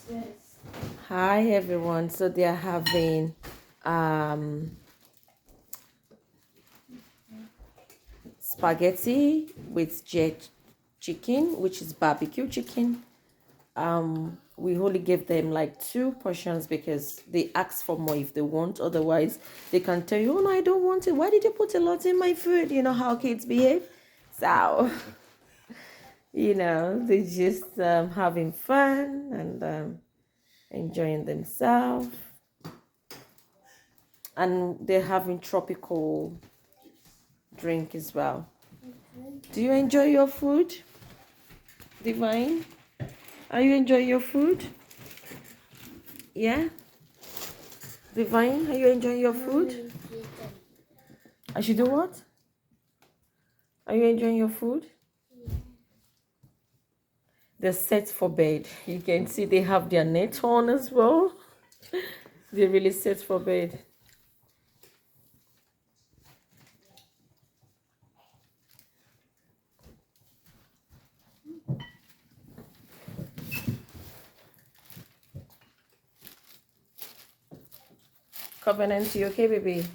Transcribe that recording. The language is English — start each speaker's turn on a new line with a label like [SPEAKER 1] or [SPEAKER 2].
[SPEAKER 1] Yes.
[SPEAKER 2] Hi everyone. So they are having um spaghetti with jet chicken, which is barbecue chicken. We only give them like 2 portions because they ask for more if they want. Otherwise, they can tell you, "Oh no, I don't want it. Why did you put a lot in my food?" You know how kids behave. So, they just having fun and enjoying themselves, and they're having tropical drink as well. Do you enjoy your food, Divine? Are you enjoying your food? Yeah? Divine, are you enjoying your food? I should do what? Are you enjoying your food? They're set for bed. You can see they have their net on as well. They're really set for bed. Covenant, you okay, baby?